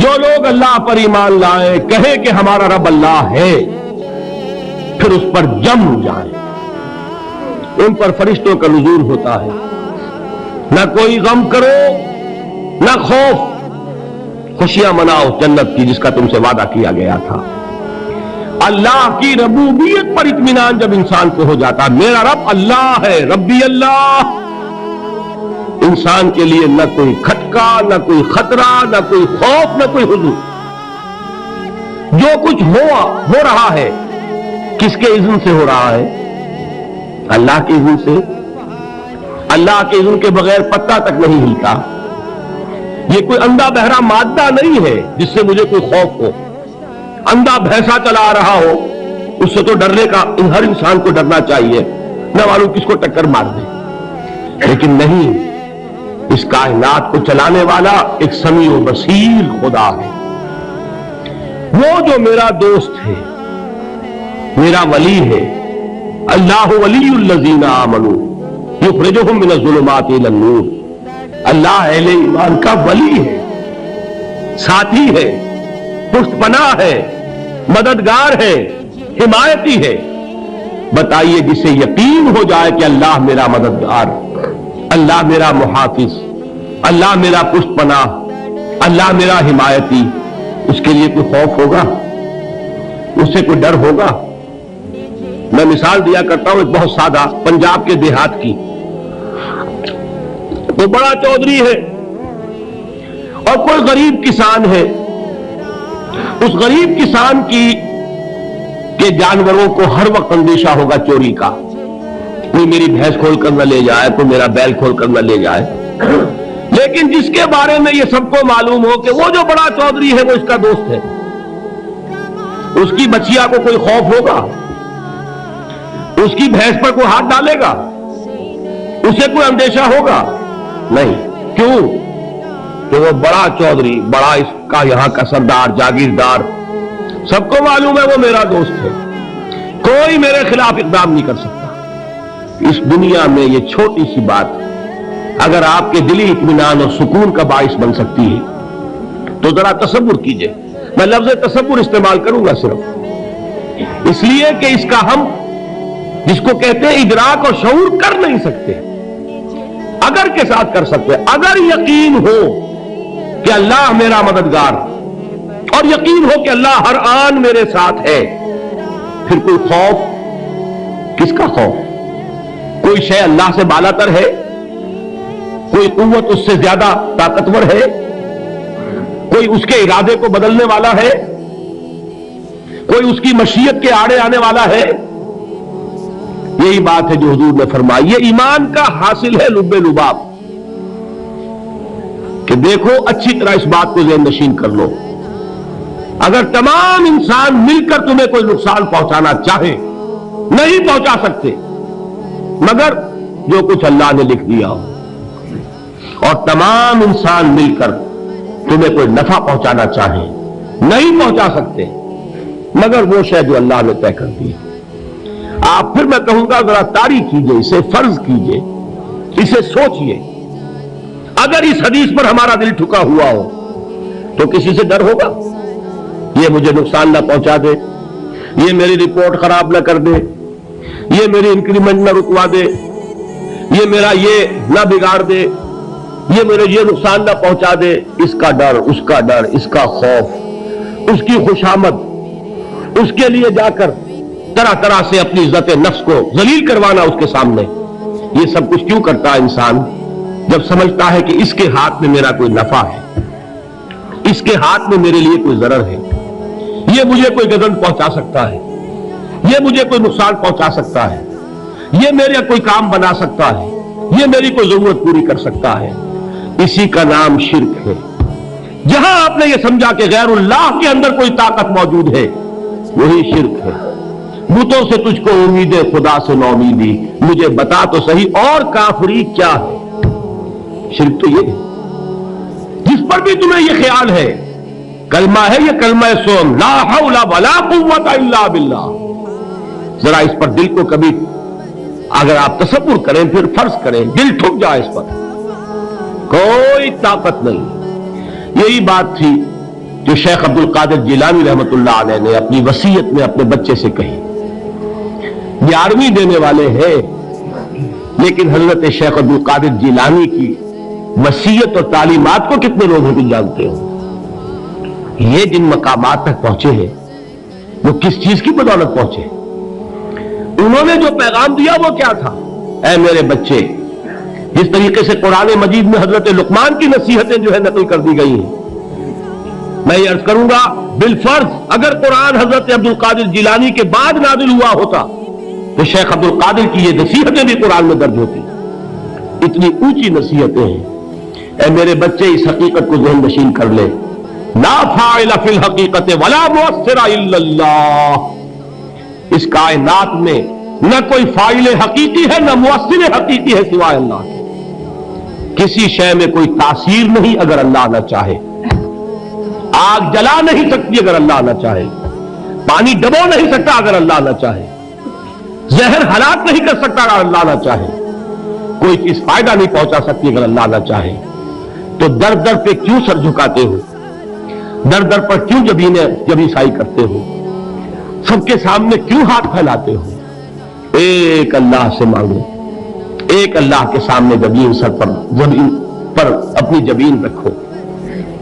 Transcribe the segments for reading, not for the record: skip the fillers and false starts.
جو لوگ اللہ پر ایمان لائے کہے کہ ہمارا رب اللہ ہے، پھر اس پر جم جائیں، ان پر فرشتوں کا نزول ہوتا ہے، نہ کوئی غم کرو نہ خوف، خوشیاں مناؤ جنت کی جس کا تم سے وعدہ کیا گیا تھا۔ اللہ کی ربوبیت پر اطمینان جب انسان کو ہو جاتا، میرا رب اللہ ہے، ربی اللہ، انسان کے لیے نہ کوئی کھٹکا، نہ کوئی خطرہ، نہ کوئی خوف، نہ کوئی حضور۔ جو کچھ ہو رہا ہے کس کے اذن سے ہو رہا ہے؟ اللہ کے اذن سے۔ اللہ کے اذن کے بغیر پتا تک نہیں ہلتا۔ یہ کوئی اندھا بہرا مادہ نہیں ہے جس سے مجھے کوئی خوف ہو۔ اندھا بھینسا چلا آ رہا ہو اس سے تو ڈرنے کا ہر انسان کو ڈرنا چاہیے، نہ معلوم کس کو ٹکر مار دے، لیکن نہیں، اس کائنات کو چلانے والا ایک سمیع و بصیر خدا ہے۔ وہ جو میرا دوست ہے، میرا ولی ہے، اللہ ولی الذین آمنوا یخرجہم من الظلمات الی النور، اللہ اہل ایمان کا ولی ہے، ساتھی ہے، پشت پناہ ہے، مددگار ہے، حمایتی ہے۔ بتائیے جسے یقین ہو جائے کہ اللہ میرا مددگار، اللہ میرا محافظ، اللہ میرا پشت پناہ، اللہ میرا حمایتی، اس کے لیے کوئی خوف ہوگا؟ اس سے کوئی ڈر ہوگا؟ میں مثال دیا کرتا ہوں ایک بہت سادہ، پنجاب کے دیہات کی۔ کوئی بڑا چودھری ہے اور کوئی غریب کسان ہے۔ اس غریب کسان کے جانوروں کو ہر وقت اندیشہ ہوگا چوری کا، کوئی میری بھینس کھول کر نہ لے جائے، کوئی میرا بیل کھول کر نہ لے جائے۔ لیکن جس کے بارے میں یہ سب کو معلوم ہو کہ وہ جو بڑا چودھری ہے وہ اس کا دوست ہے، اس کی بچیا کو کوئی خوف ہوگا؟ اس کی بھینس پر کوئی ہاتھ ڈالے گا؟ اسے کوئی اندیشہ ہوگا؟ نہیں۔ کیوں؟ کہ وہ بڑا چودھری، بڑا اس کا یہاں کا سردار، جاگیردار، سب کو معلوم ہے وہ میرا دوست ہے، کوئی میرے خلاف اقدام نہیں کر سکتا۔ اس دنیا میں یہ چھوٹی سی بات اگر آپ کے دلی اطمینان اور سکون کا باعث بن سکتی ہے تو ذرا تصور کیجئے۔ میں لفظ تصور استعمال کروں گا صرف اس لیے کہ اس کا ہم جس کو کہتے ہیں ادراک اور شعور کر نہیں سکتے، اگر کے ساتھ کر سکتے۔ اگر یقین ہو کہ اللہ میرا مددگار اور یقین ہو کہ اللہ ہر آن میرے ساتھ ہے، پھر کوئی خوف؟ کس کا خوف؟ کوئی شے اللہ سے بالا تر ہے؟ کوئی قوت اس سے زیادہ طاقتور ہے؟ کوئی اس کے ارادے کو بدلنے والا ہے؟ کوئی اس کی مشیت کے آڑے آنے والا ہے؟ یہی بات ہے جو حضور نے فرمائی۔ یہ ایمان کا حاصل ہے لب لباب، کہ دیکھو اچھی طرح اس بات کو ذہن نشین کر لو، اگر تمام انسان مل کر تمہیں کوئی نقصان پہنچانا چاہے نہیں پہنچا سکتے مگر جو کچھ اللہ نے لکھ دیا ہو، اور تمام انسان مل کر تمہیں کوئی نفع پہنچانا چاہے نہیں پہنچا سکتے مگر وہ شے جو اللہ نے طے کر دی۔ آپ پھر میں کہوں گا ذرا طاری کیجئے، اسے فرض کیجئے، اسے سوچئے۔ اگر اس حدیث پر ہمارا دل ٹھکا ہوا ہو تو کسی سے ڈر ہوگا؟ یہ مجھے نقصان نہ پہنچا دے، یہ میری رپورٹ خراب نہ کر دے، یہ میری انکریمنٹ نہ رکوا دے، یہ میرا یہ نہ بگاڑ دے، یہ میرے یہ نقصان نہ پہنچا دے۔ اس کا ڈر، اس کا ڈر، اس کا خوف، اس کی خوشامد، اس کے لیے جا کر طرح طرح سے اپنی عزت نفس کو ذلیل کروانا اس کے سامنے، یہ سب کچھ کیوں کرتا ہے انسان؟ جب سمجھتا ہے کہ اس کے ہاتھ میں میرا کوئی نفع ہے، اس کے ہاتھ میں میرے لیے کوئی ضرر ہے، یہ مجھے کوئی گزن پہنچا سکتا ہے، یہ مجھے کوئی نقصان پہنچا سکتا ہے، یہ میرا کوئی کام بنا سکتا ہے، یہ میری کوئی ضرورت پوری کر سکتا ہے، اسی کا نام شرک ہے۔ جہاں آپ نے یہ سمجھا کہ غیر اللہ کے اندر کوئی طاقت موجود ہے وہی شرک ہے۔ بتوں سے تجھ کو امید ہے، خدا سے نومیدی، مجھے بتا تو صحیح اور کافری کیا ہے؟ شرک تو یہ ہے جس پر بھی تمہیں یہ خیال ہے کلمہ ہے، یہ کلمہ سوم لا حول ولا قوت الا باللہ، ذرا اس پر دل کو کبھی اگر آپ تصور کریں، پھر فرض کریں، دل ٹھک جائے اس پر، کوئی طاقت نہیں۔ یہی بات تھی جو شیخ عبد القادر جیلانی رحمت اللہ علیہ نے اپنی وصیت میں اپنے بچے سے کہی. 11ویں دینے والے ہیں، لیکن حضرت شیخ عبد القادر جیلانی کی وصیت اور تعلیمات کو کتنے لوگ ہیں تم جانتے ہو؟ یہ جن مقامات تک پہنچے ہیں وہ کس چیز کی بدولت پہنچے؟ انہوں نے جو پیغام دیا وہ کیا تھا؟ اے میرے بچے، جس طریقے سے قرآن مجید میں حضرت لقمان کی نصیحتیں جو ہے نقل کر دی گئی ہیں، میں یہ عرض کروں گا بالفرض اگر قرآن حضرت عبد القادر جیلانی کے بعد نازل ہوا ہوتا تو شیخ عبد القادر کی یہ نصیحتیں بھی قرآن میں درج ہوتی. اتنی اونچی نصیحتیں ہیں. اے میرے بچے، اس حقیقت کو ذہن نشین کر لے، لا فاعل فی الحقیقت ولا مؤثر الا اللہ. اس کائنات میں نہ کوئی فاعل حقیقی ہے نہ مؤثر حقیقی ہے سوائے اللہ کے. کسی شے میں کوئی تاثیر نہیں اگر اللہ نہ چاہے. آگ جلا نہیں سکتی اگر اللہ نہ چاہے. پانی ڈبو نہیں سکتا اگر اللہ نہ چاہے. زہر ہلاک نہیں کر سکتا اگر اللہ نہ چاہے. کوئی چیز فائدہ نہیں پہنچا سکتی اگر اللہ نہ چاہے. تو در در پہ کیوں سر جھکاتے ہو؟ در در پر کیوں جبیں سائی کرتے ہو؟ سب کے سامنے کیوں ہاتھ پھیلاتے ہو؟ ایک اللہ سے مانگو. ایک اللہ کے سامنے جبین پر اپنی جبین رکھو.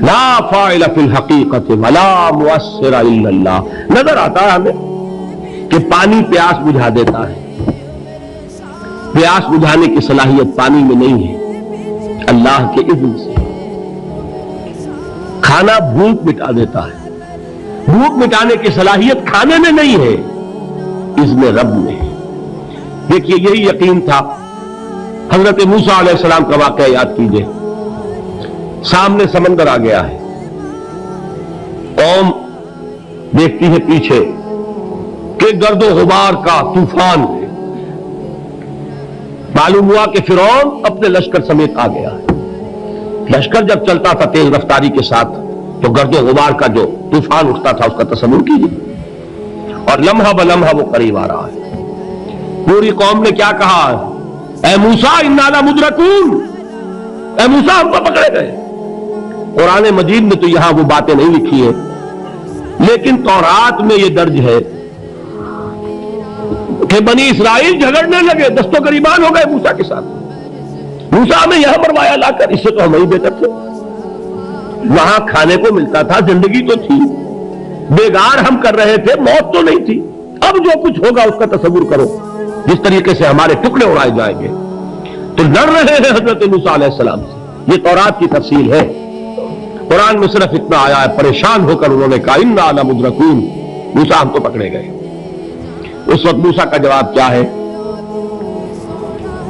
لا فاعل فی الحقیقت ولا مؤثر الا اللہ. نظر آتا ہے ہمیں کہ پانی پیاس بجھا دیتا ہے. پیاس بجھانے کی صلاحیت پانی میں نہیں ہے، اللہ کے اذن سے. کھانا بھوک مٹا دیتا ہے. بھوک مٹانے کی صلاحیت کھانے میں نہیں ہے، اذن رب میں ہے. دیکھیے یہی یقین تھا. حضرت موسیٰ علیہ السلام کا واقعہ یاد کیجئے. سامنے سمندر آ گیا ہے. قوم دیکھتی ہے پیچھے کہ گرد و غبار کا طوفان ہے. معلوم ہوا کہ فرعون اپنے لشکر سمیت آ گیا ہے. لشکر جب چلتا تھا تیز رفتاری کے ساتھ تو گرد و غبار کا جو طوفان اٹھتا تھا اس کا تصور کیجیے. اور لمحہ بلمحہ وہ قریب آ رہا ہے. پوری قوم نے کیا کہا؟ اے موسیٰ انا لمدرکون. اے موسیٰ ہم کو پکڑے گئے. قرآن مجید میں تو یہاں وہ باتیں نہیں لکھی ہیں، لیکن تورات میں یہ درج ہے کہ بنی اسرائیل جھگڑنے لگے، دست و گریبان ہو گئے موسیٰ کے ساتھ. موسیٰ ہمیں یہاں مروایا لا کر، اس سے تو ہم ہی بہتر تھے. وہاں کھانے کو ملتا تھا، زندگی تو تھی، بیگار ہم کر رہے تھے، موت تو نہیں تھی. اب جو کچھ ہوگا اس کا تصور کرو، جس طریقے سے ہمارے ٹکڑے اڑائے جائیں گے. تو لڑ رہے ہیں حضرت موسیٰ علیہ السلام سے. یہ تورات کی تفصیل ہے. قرآن میں صرف اتنا آیا ہے، پریشان ہو کر انہوں نے کہا انا لمدرکون. موسیٰ ہم تو پکڑے گئے. اس وقت موسیٰ کا جواب کیا ہے؟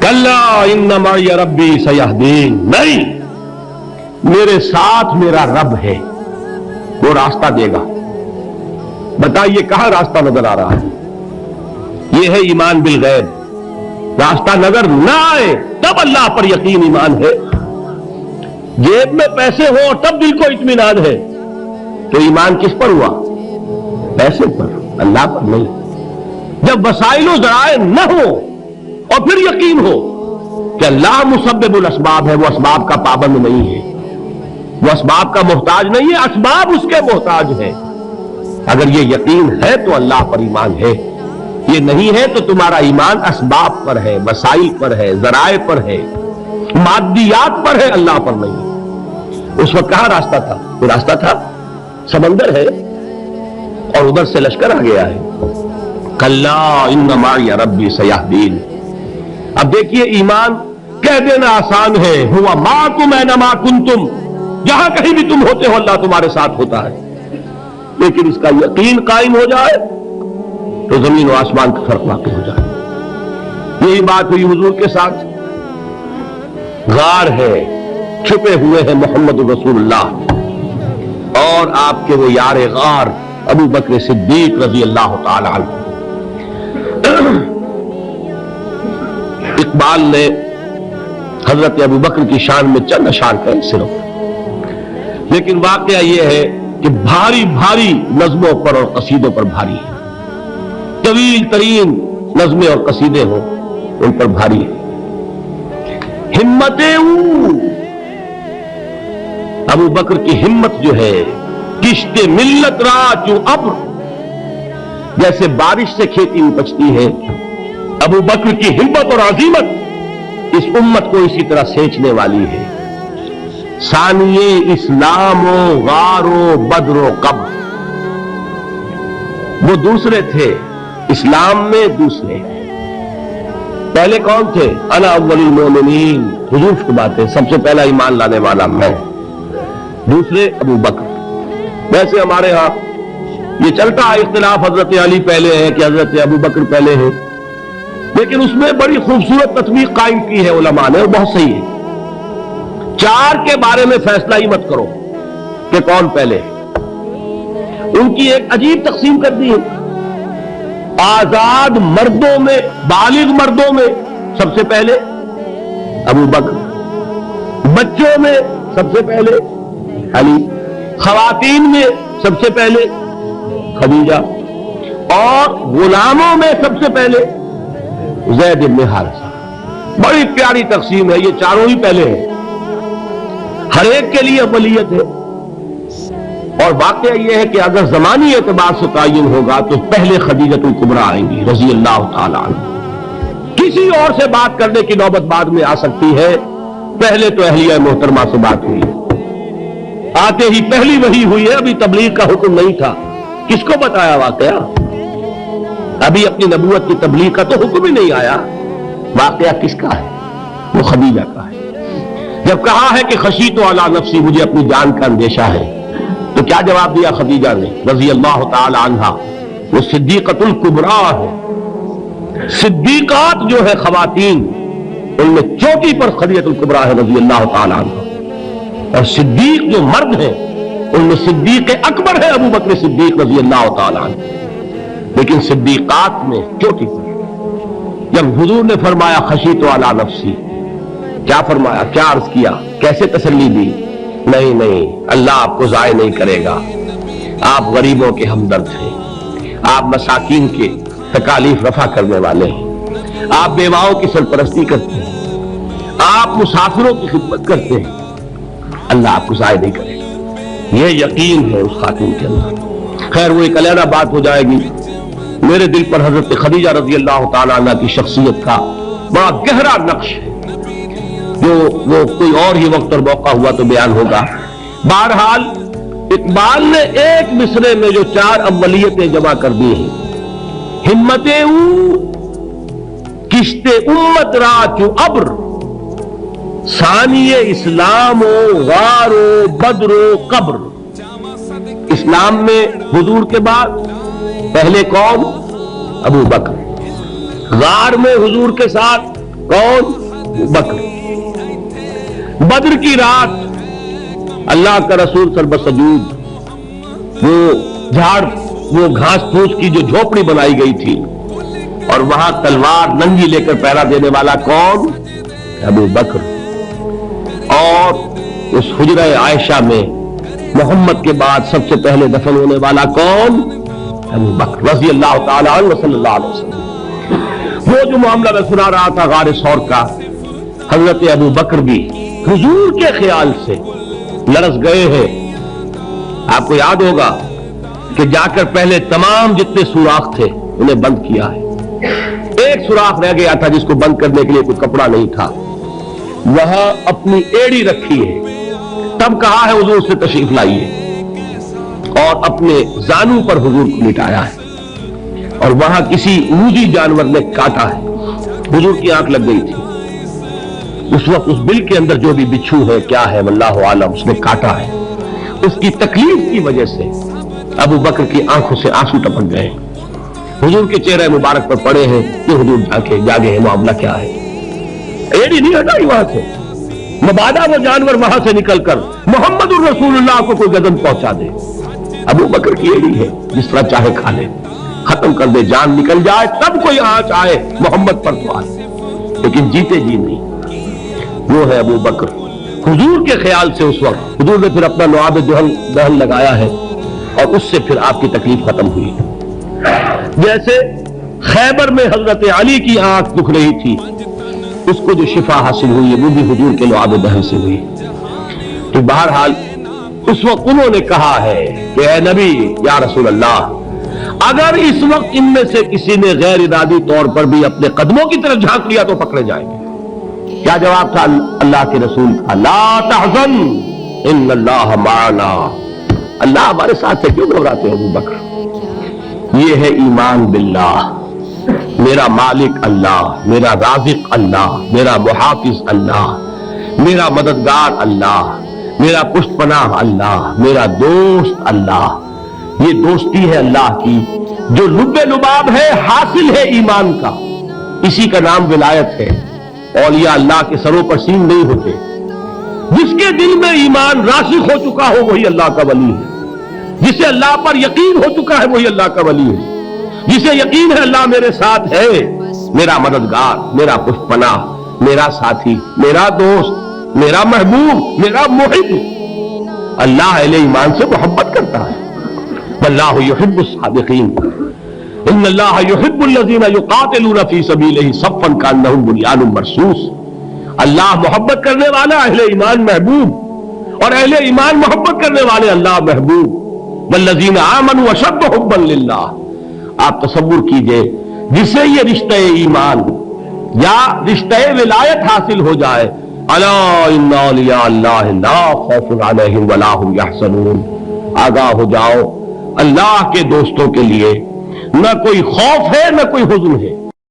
کلا ان معی ربی سیہدین. نہیں، میرے ساتھ میرا رب ہے، وہ راستہ دے گا. بتائیے کہاں راستہ نظر آ رہا ہے؟ یہ ہے ایمان بالغیب. راستہ نظر نہ آئے تب اللہ پر یقین ایمان ہے. جیب میں پیسے ہو اور تب دل کو اطمینان ہے تو ایمان کس پر ہوا؟ پیسے پر، اللہ پر نہیں. جب وسائل و ذرائع نہ ہو اور پھر یقین ہو کہ اللہ مسبب الاسباب ہے، وہ اسباب کا پابند نہیں ہے، وہ اسباب کا محتاج نہیں ہے، اسباب اس کے محتاج ہیں. اگر یہ یقین ہے تو اللہ پر ایمان ہے. یہ نہیں ہے تو تمہارا ایمان اسباب پر ہے، وسائل پر ہے، ذرائع پر ہے، مادیات پر ہے، اللہ پر نہیں. اس وقت کہاں راستہ تھا؟ وہ راستہ تھا سمندر ہے اور ادھر سے لشکر آ گیا ہے. کلا ان معی ربی سیہدین. اب دیکھیے ایمان کہہ دینا آسان ہے، ہوا معکم اینما کنتم. جہاں کہیں بھی تم ہوتے ہو اللہ تمہارے ساتھ ہوتا ہے. لیکن اس کا یقین قائم ہو جائے تو زمین و آسمان کا فرق واقع ہو جائے. یہی بات ہوئی حضور کے ساتھ. غار ہے، چھپے ہوئے ہیں محمد رسول اللہ اور آپ کے وہ یار غار ابو بکر صدیق رضی اللہ تعالی عنہ. اقبال نے حضرت ابو بکر کی شان میں چند اشعار کہے صرف، لیکن واقعہ یہ ہے کہ بھاری بھاری نظموں پر اور قصیدوں پر بھاری ہے. طویل ترین نظمیں اور قصیدے ہوں ان پر بھاری ہے. ہمت ابو بکر کی ہمت جو ہے کشت ملت را چو ابر، جیسے بارش سے کھیتی اپجتی ہے، ابو بکر کی ہمت اور عزیمت اس امت کو اسی طرح سینچنے والی ہے۔ ثانیے اسلام و غار و بدر و قبر، وہ دوسرے تھے اسلام میں، دوسرے پہلے کون تھے؟ انا اول المومنین، حضور کی بات ہے، سب سے پہلا ایمان لانے والا میں، دوسرے ابو بکر۔ ویسے ہمارے ہاں یہ چلتا ہے اختلاف، حضرت علی پہلے ہے کہ حضرت ابو بکر پہلے ہے، لیکن اس میں بڑی خوبصورت تطبیق قائم کی ہے علماء نے، اور بہت صحیح ہے۔ چار کے بارے میں فیصلہ ہی مت کرو کہ کون پہلے ہے، ان کی ایک عجیب تقسیم کر دی ہے۔ آزاد مردوں میں، بالغ مردوں میں سب سے پہلے ابو بکر، بچوں میں سب سے پہلے علی، خواتین میں سب سے پہلے خدیجہ، اور غلاموں میں سب سے پہلے زید بن حارثہ۔ بڑی پیاری تقسیم ہے، یہ چاروں ہی پہلے ہیں، ہر ایک کے لیے اولیت ہے۔ اور واقعہ یہ ہے کہ اگر زمانی اعتبار سے تعین ہوگا تو پہلے خدیجۃ الکبریٰ آئیں گی رضی اللہ تعالی عنہ، کسی اور سے بات کرنے کی نوبت بعد میں آ سکتی ہے، پہلے تو اہلیہ محترمہ سے بات ہوئی ہے، آتے ہی پہلی وحی ہوئی ہے، ابھی تبلیغ کا حکم نہیں تھا، کس کو بتایا واقعہ؟ ابھی اپنی نبوت کی تبلیغ کا تو حکم ہی نہیں آیا، واقعہ کس کا ہے؟ وہ خدیجہ کا ہے۔ جب کہا ہے کہ خشیت علی نفسی، مجھے اپنی جان کا اندیشہ ہے، تو کیا جواب دیا خدیجہ نے رضی اللہ تعالی عنہا؟ وہ صدیقۃ الکبریٰ ہے، صدیقات جو ہے خواتین، ان میں چوٹی پر خدیجۃ الکبریٰ ہے رضی اللہ تعالی عنہا، اور صدیق جو مرد ہیں ان میں صدیق اکبر ہے ابو بکر صدیق رضی اللہ تعالی عنہ، لیکن صدیقات میں چوٹی پر۔ جب حضور نے فرمایا خشیت علی نفسی، کیا فرمایا، کیا عرض کیا، کیسے تسلی دی؟ نہیں نہیں، اللہ آپ کو ضائع نہیں کرے گا، آپ غریبوں کے ہمدرد ہیں، آپ مساکین کے تکالیف رفع کرنے والے ہیں، آپ بیواؤں کی سرپرستی کرتے ہیں، آپ مسافروں کی خدمت کرتے ہیں، اللہ آپ کو ضائع نہیں کرے گا، یہ یقین ہے اس خاتون کے اندر۔ خیر وہ ایک علیحدہ بات ہو جائے گی۔ میرے دل پر حضرت خدیجہ رضی اللہ تعالی عنہ کی شخصیت کا بڑا گہرا نقش ہے، جو وہ کوئی اور ہی وقت اور موقع ہوا تو بیان ہوگا۔ بہرحال اقبال نے ایک مصرے میں جو چار اولیتیں جمع کر دی ہیں، ہمت او کشت امت را چو ابر، ثانی اسلام و غار و بدر و قبر۔ اسلام میں حضور کے بعد پہلے کون؟ ابو بکر۔ غار میں حضور کے ساتھ کون؟ ابو بکر۔ بدر کی رات اللہ کا رسول سربسجود وہ گھاس پھوس کی جو جھوپڑی بنائی گئی تھی، اور وہاں تلوار ننگی لے کر پہرا دینے والا کون؟ ابو بکر۔ اور اس حجرہ عائشہ میں محمد کے بعد سب سے پہلے دفن ہونے والا کون؟ ابو بکر رضی اللہ تعالی عنہ صلی اللہ علیہ وسلم۔ وہ جو معاملہ میں سنا رہا تھا غار ثور کا، حضرت ابو بکر بھی حضور کے خیال سے لرز گئے ہیں۔ آپ کو یاد ہوگا کہ جا کر پہلے تمام جتنے سوراخ تھے انہیں بند کیا ہے، ایک سوراخ رہ گیا تھا جس کو بند کرنے کے لیے کوئی کپڑا نہیں تھا، وہاں اپنی ایڑی رکھی ہے، تب کہا ہے حضور سے تشریف لائیے، اور اپنے زانو پر حضور کو لٹایا ہے، اور وہاں کسی موذی جانور نے کاٹا ہے، حضور کی آنکھ لگ گئی تھی، اس وقت اس بل کے اندر جو بھی بچھو ہے کیا ہے واللہ عالم، اس نے کاٹا ہے، اس کی تکلیف کی وجہ سے ابو بکر کی آنکھوں سے آنسو ٹپک گئے، حضور کے چہرے مبارک پر پڑے ہیں کہ حضور جاگے ہیں، معاملہ کیا ہے؟ ایڑی نہیں ہٹائی وہاں سے، مبادا وہ جانور وہاں سے نکل کر محمد الرسول اللہ کو کوئی گزن پہنچا دے، ابو بکر کی ایڑی ہے، جس طرح چاہے کھا لے، ختم کر دے، جان نکل جائے تب کوئی آنچ آئے محمد پر تو آئے، لیکن جیتے جی نہیں۔ وہ ہے ابو بکر حضور کے خیال سے۔ اس وقت حضور نے پھر اپنا لعاب دہن لگایا ہے، اور اس سے پھر آپ کی تکلیف ختم ہوئی۔ جیسے خیبر میں حضرت علی کی آنکھ دکھ رہی تھی، اس کو جو شفا حاصل ہوئی ہے وہ بھی حضور کے لعاب دہن سے ہوئی۔ تو بہرحال اس وقت انہوں نے کہا ہے کہ اے نبی یا رسول اللہ، اگر اس وقت ان میں سے کسی نے غیر ارادی طور پر بھی اپنے قدموں کی طرف جھانک لیا تو پکڑے جائیں گے۔ کیا جواب تھا اللہ کے رسول کا؟ لا تحزن ان اللہ معنا، اللہ ہمارے ساتھ ہے، کیوں گھبراتے ہو ابو بکر؟ یہ ہے ایمان باللہ، میرا مالک اللہ، میرا رازق اللہ، میرا محافظ اللہ، میرا مددگار اللہ، میرا پشت پناہ اللہ، میرا دوست اللہ۔ یہ دوستی ہے اللہ کی جو لب لباب ہے، حاصل ہے ایمان کا، اسی کا نام ولایت ہے۔ اولیاء اللہ کے سروں پر سین نہیں ہوتے، جس کے دل میں ایمان راسخ ہو چکا ہو وہی اللہ کا ولی ہے، جسے اللہ پر یقین ہو چکا ہے وہی اللہ کا ولی ہے، جسے یقین ہے اللہ میرے ساتھ ہے، میرا مددگار، میرا پشت پناہ، میرا ساتھی، میرا دوست، میرا محبوب، میرا محب۔ اللہ اہل ایمان سے محبت کرتا ہے۔ واللہ یحب الصادقین، ان اللہ یحب الذین یقاتلون فی سبیلہ صفا کانہم بنیان مرصوص۔ اللہ محبت کرنے والا، اہل ایمان محبوب، اور اہل ایمان محبت کرنے والے اللہ محبوب۔ والذین آمنوا اشد حبا للہ۔ آپ تصور کیجئے جسے یہ رشتہ ایمان یا رشتہ ولایت حاصل ہو جائے، الا ان اولیاء اللہ لا خوف علیہم ولا هم یحزنون، آگاہ ہو جاؤ، اللہ کے دوستوں کے لیے نہ کوئی خوف ہے نہ کوئی حزن ہے۔